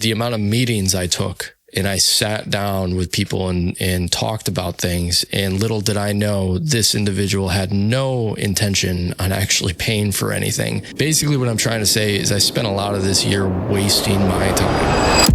the amount of meetings I took, and I sat down with people and talked about things. And little did I know, this individual had no intention on actually paying for anything. Basically, what I'm trying to say is I spent a lot of this year wasting my time.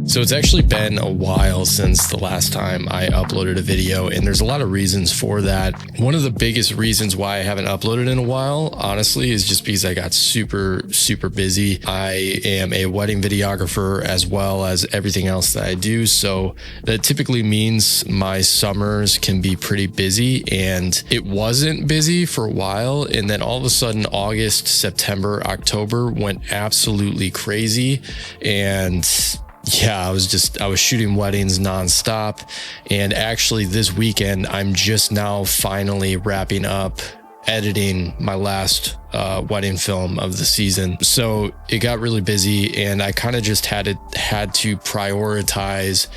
So it's actually been a while since the last time I uploaded a video, and there's a lot of reasons for that. One of the biggest reasons why I haven't uploaded in a while, honestly, is just because I got super busy. I am a wedding videographer as well as everything else that I do. So that typically means my summers can be pretty busy, and it wasn't busy for a while. And then all of a sudden, August, September, October went absolutely crazy. And yeah, I was shooting weddings nonstop. And actually this weekend, I'm just now finally wrapping up editing my last wedding film of the season. So it got really busy, and I kind of just had to prioritize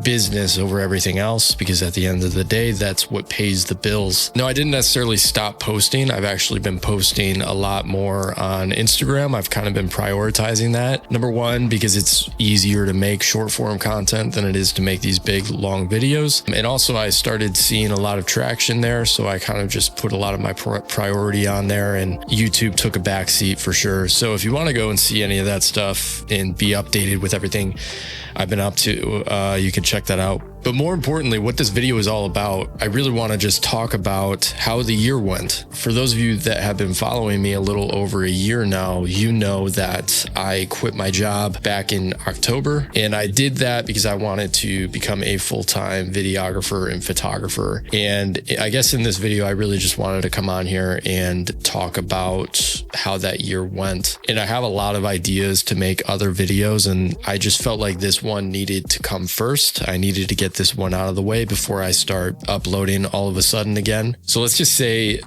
business over everything else, because at the end of the day, that's what pays the bills. No, I didn't necessarily stop posting. I've actually been posting a lot more on Instagram. I've kind of been prioritizing that. Number one, because it's easier to make short form content than it is to make these big, long videos. And also I started seeing a lot of traction there. So I kind of just put a lot of my priority on there, and YouTube took a backseat for sure. So if you want to go and see any of that stuff and be updated with everything I've been up to, you can check that out. But more importantly, what this video is all about, I really want to just talk about how the year went. For those of you that have been following me a little over a year now, you know that I quit my job back in October. And I did that because I wanted to become a full-time videographer and photographer. And I guess in this video, I really just wanted to come on here and talk about how that year went. And I have a lot of ideas to make other videos, and I just felt like this one needed to come first. I needed to get this one out of the way before I start uploading all of a sudden again. So let's just say,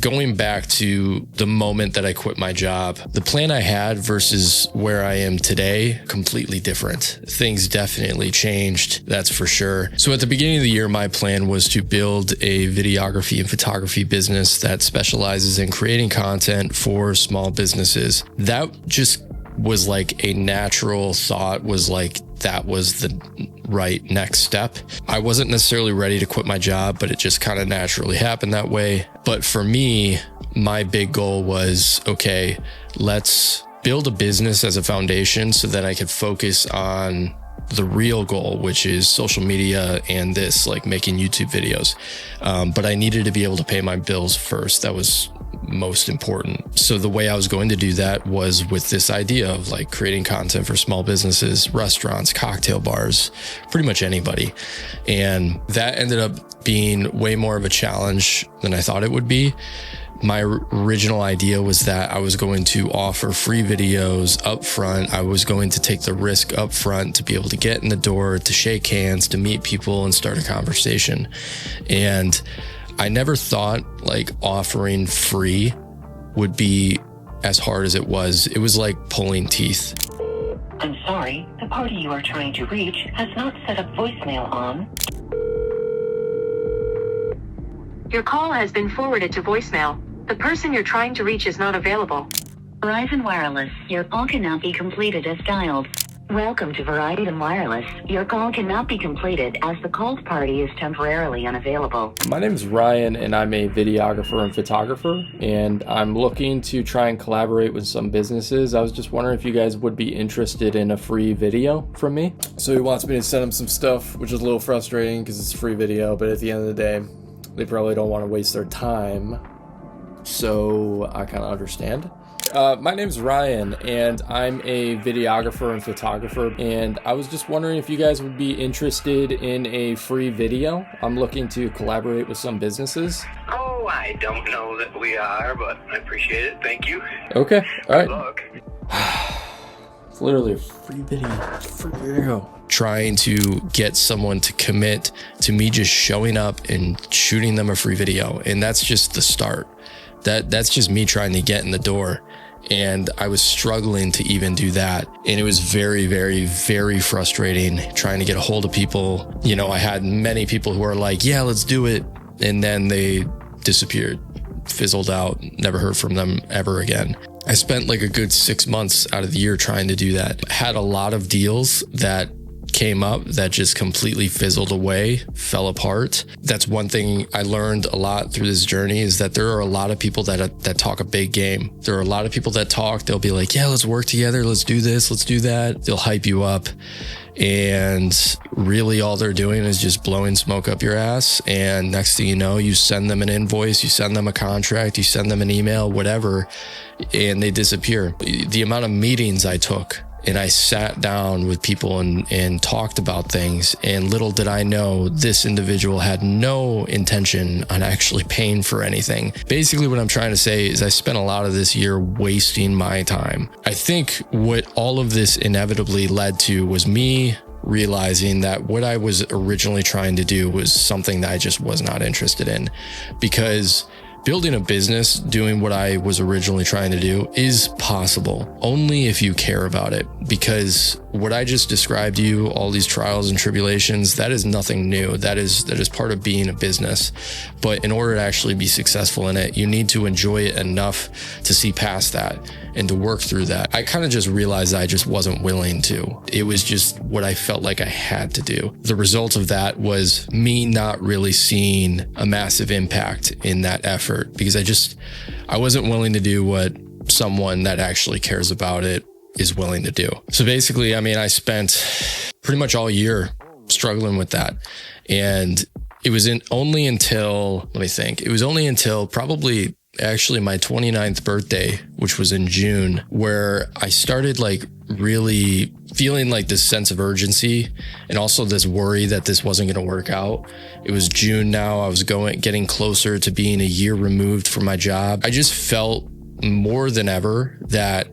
going back to the moment that I quit my job, the plan I had versus where I am today, completely different. Things definitely changed, that's for sure. So at the beginning of the year, my plan was to build a videography and photography business that specializes in creating content for small businesses. That just was like a natural thought, was like that was the right next step. I wasn't necessarily ready to quit my job, but it just kind of naturally happened that way. But for me, my big goal was, okay, let's build a business as a foundation so that I could focus on the real goal, which is social media and this, like making YouTube videos. But I needed to be able to pay my bills first. That was most important. So the way I was going to do that was with this idea of like creating content for small businesses, restaurants, cocktail bars, pretty much anybody. And that ended up being way more of a challenge than I thought it would be. My original idea was that I was going to offer free videos up front. I was going to take the risk up front to be able to get in the door, to shake hands, to meet people and start a conversation. And I never thought like offering free would be as hard as it was. It was like pulling teeth. I'm sorry, the party you are trying to reach has not set up voicemail on. Your call has been forwarded to voicemail. The person you're trying to reach is not available. Verizon Wireless, your call cannot be completed as dialed. Welcome to Verizon Wireless. Your call cannot be completed as the called party is temporarily unavailable. My name is Ryan, and I'm a videographer and photographer, and I'm looking to try and collaborate with some businesses. I was just wondering if you guys would be interested in a free video from me. So he wants me to send him some stuff, which is a little frustrating because it's a free video, but at the end of the day, they probably don't want to waste their time. So I kind of understand. My name's Ryan, and I'm a videographer and photographer, and I was just wondering if you guys would be interested in a free video. I'm looking to collaborate with some businesses. Oh, I don't know that we are, but I appreciate it. Thank you. Okay, all right. Good luck. It's literally a free video. Trying to get someone to commit to me just showing up and shooting them a free video, and that's just the start. That's just me trying to get in the door. And I was struggling to even do that. And it was very, very, very frustrating trying to get a hold of people. You know, I had many people who were like, yeah, let's do it. And then they disappeared, fizzled out, never heard from them ever again. I spent like a good 6 months out of the year trying to do that. Had a lot of deals that came up that just completely fizzled away, fell apart. That's one thing I learned a lot through this journey, is that there are a lot of people that talk a big game. There are a lot of people that talk, they'll be like, yeah, let's work together. Let's do this. Let's do that. They'll hype you up. And really all they're doing is just blowing smoke up your ass. And next thing you know, you send them an invoice, you send them a contract, you send them an email, whatever, and they disappear. The amount of meetings I took, and I sat down with people and talked about things, and little did I know this individual had no intention on actually paying for anything. Basically what I'm trying to say is I spent a lot of this year wasting my time. I think what all of this inevitably led to was me realizing that what I was originally trying to do was something that I just was not interested in, because building a business, doing what I was originally trying to do, is possible only if you care about it. Because what I just described to you, all these trials and tribulations, that is nothing new. That is part of being a business. But in order to actually be successful in it, you need to enjoy it enough to see past that and to work through that. I kind of just realized I just wasn't willing to. It was just what I felt like I had to do. The result of that was me not really seeing a massive impact in that effort, because I wasn't willing to do what someone that actually cares about it is willing to do. So basically, I mean, I spent pretty much all year struggling with that. And it was only until probably actually my 29th birthday, which was in June, where I started like really feeling like this sense of urgency and also this worry that this wasn't going to work out. It was June now. I was getting closer to being a year removed from my job. I just felt more than ever that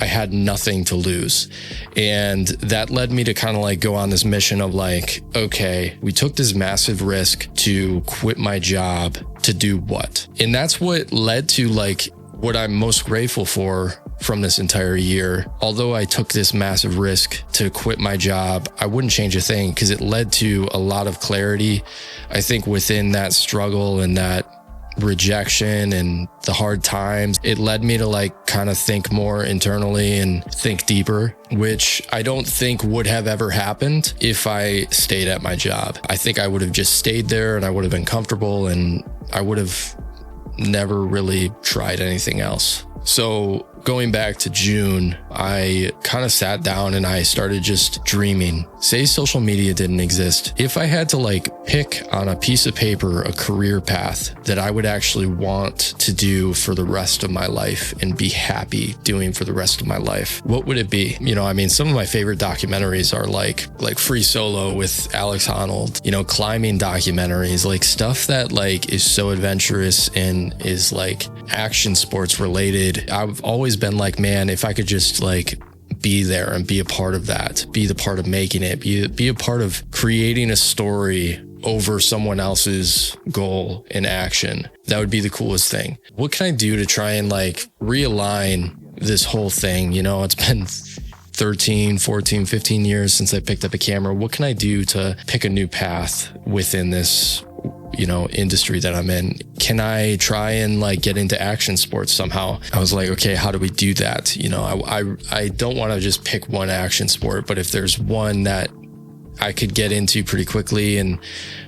I had nothing to lose. And that led me to kind of like go on this mission of like, okay, we took this massive risk to quit my job to do what? And that's what led to like what I'm most grateful for from this entire year. Although I took this massive risk to quit my job, I wouldn't change a thing, because it led to a lot of clarity. I think within that struggle and that rejection and the hard times, it led me to like kind of think more internally and think deeper, which I don't think would have ever happened if I stayed at my job. I think I would have just stayed there and I would have been comfortable and I would have never really tried anything else. So going back to June, I kind of sat down and I started just dreaming. Say social media didn't exist. If I had to like pick on a piece of paper a career path that I would actually want to do for the rest of my life and be happy doing for the rest of my life, what would it be? You know, I mean, some of my favorite documentaries are like Free Solo with Alex Honnold, you know, climbing documentaries, like stuff that like is so adventurous and is like action sports related. I've always been like, man, if I could just like be there and be a part of that, be the part of making it, be a part of creating a story over someone else's goal in action, that would be the coolest thing. What can I do to try and like realign this whole thing? You know, it's been 13, 14, 15 years since I picked up a camera. What can I do to pick a new path within this, you know, industry that I'm in? Can I try and like get into action sports somehow? I was like, okay, how do we do that? You know, I don't want to just pick one action sport, but if there's one that I could get into pretty quickly and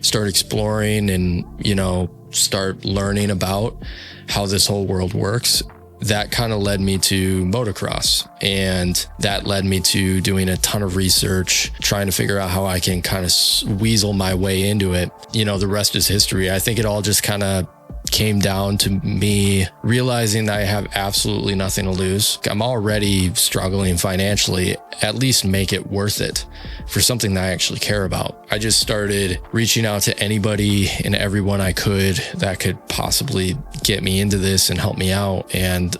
start exploring and, you know, start learning about how this whole world works, that kind of led me to motocross. And that led me to doing a ton of research, trying to figure out how I can kind of weasel my way into it. You know, the rest is history. I think it all just kind of came down to me realizing that I have absolutely nothing to lose. I'm already struggling financially. At least make it worth it for something that I actually care about. I just started reaching out to anybody and everyone I could that could possibly get me into this and help me out. And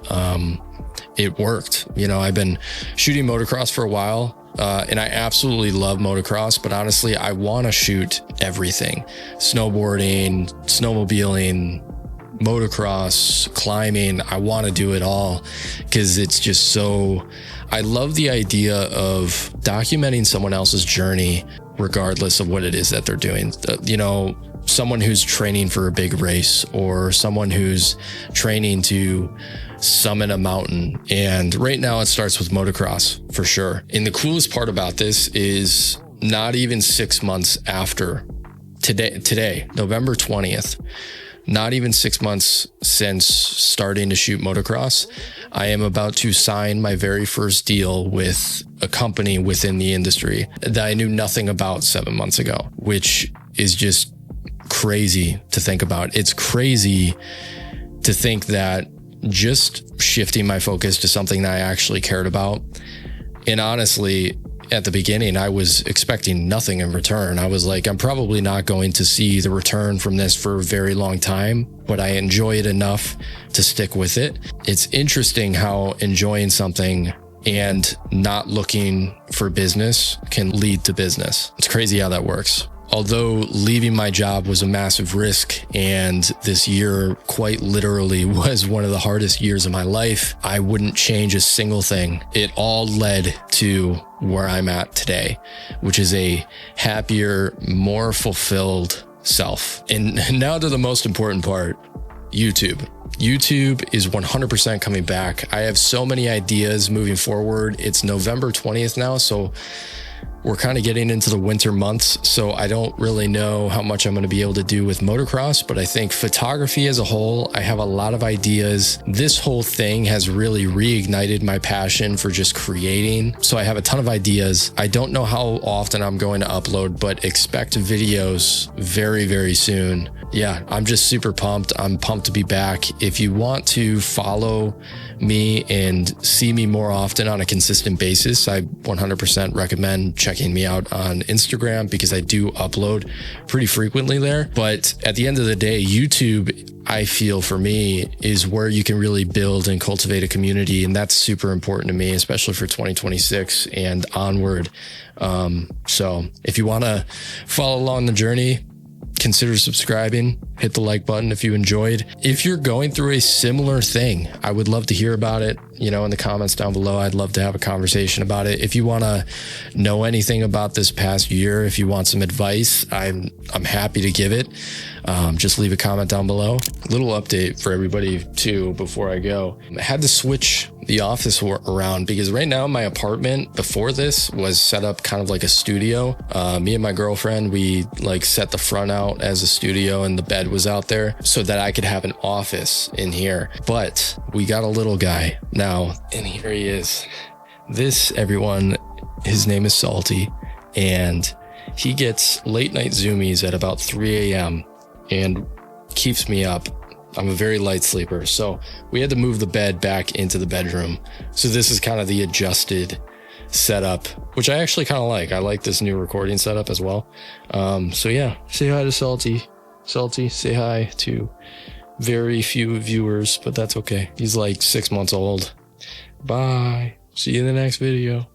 it worked. You know, I've been shooting motocross for a while. And I absolutely love motocross, but honestly, I want to shoot everything: snowboarding, snowmobiling, motocross, climbing. I want to do it all because it's just so, I love the idea of documenting someone else's journey, regardless of what it is that they're doing. You know, someone who's training for a big race or someone who's training to summit a mountain. And right now it starts with motocross for sure. And the coolest part about this is not even 6 months after today, November 20th, not even 6 months since starting to shoot motocross, I am about to sign my very first deal with a company within the industry that I knew nothing about 7 months ago, which is just crazy to think about. It's crazy to think that just shifting my focus to something that I actually cared about. And honestly, at the beginning, I was expecting nothing in return. I was like, I'm probably not going to see the return from this for a very long time, but I enjoy it enough to stick with it. It's interesting how enjoying something and not looking for business can lead to business. It's crazy how that works. Although leaving my job was a massive risk and this year quite literally was one of the hardest years of my life, I wouldn't change a single thing. It all led to where I'm at today, which is a happier, more fulfilled self. And now to the most important part, YouTube. YouTube is 100% coming back. I have so many ideas moving forward. It's November 20th now, so we're kind of getting into the winter months, so I don't really know how much I'm going to be able to do with motocross, but I think photography as a whole, I have a lot of ideas. This whole thing has really reignited my passion for just creating. So I have a ton of ideas. I don't know how often I'm going to upload, but expect videos very, very soon. Yeah, I'm just super pumped. I'm pumped to be back. If you want to follow me and see me more often on a consistent basis, I 100% recommend checking me out on Instagram because I do upload pretty frequently there. But at the end of the day, YouTube, I feel for me, is where you can really build and cultivate a community. And that's super important to me, especially for 2026 and onward. So if you want to follow along the journey, consider subscribing, hit the like button if you enjoyed. If you're going through a similar thing, I would love to hear about it, in the comments down below. I'd love to have a conversation about it. If you want to know anything about this past year, if you want some advice, I'm happy to give it. Just leave a comment down below. Little update for everybody too before I go. I had to switch the office around because right now my apartment before this was set up kind of like a studio. Me and my girlfriend, we set the front out as a studio and the bed was out there so that I could have an office in here. But we got a little guy now, and here he is. This, everyone, his name is Salty, and he gets late night zoomies at about 3 a.m. and keeps me up. I'm a very light sleeper, so we had to move the bed back into the bedroom. So this is kind of the adjusted setup, which I actually kind of like. I like this new recording setup as well. So yeah, say hi to Salty. Salty, say hi to very few viewers, but that's okay. He's like 6 months old. Bye. See you in the next video.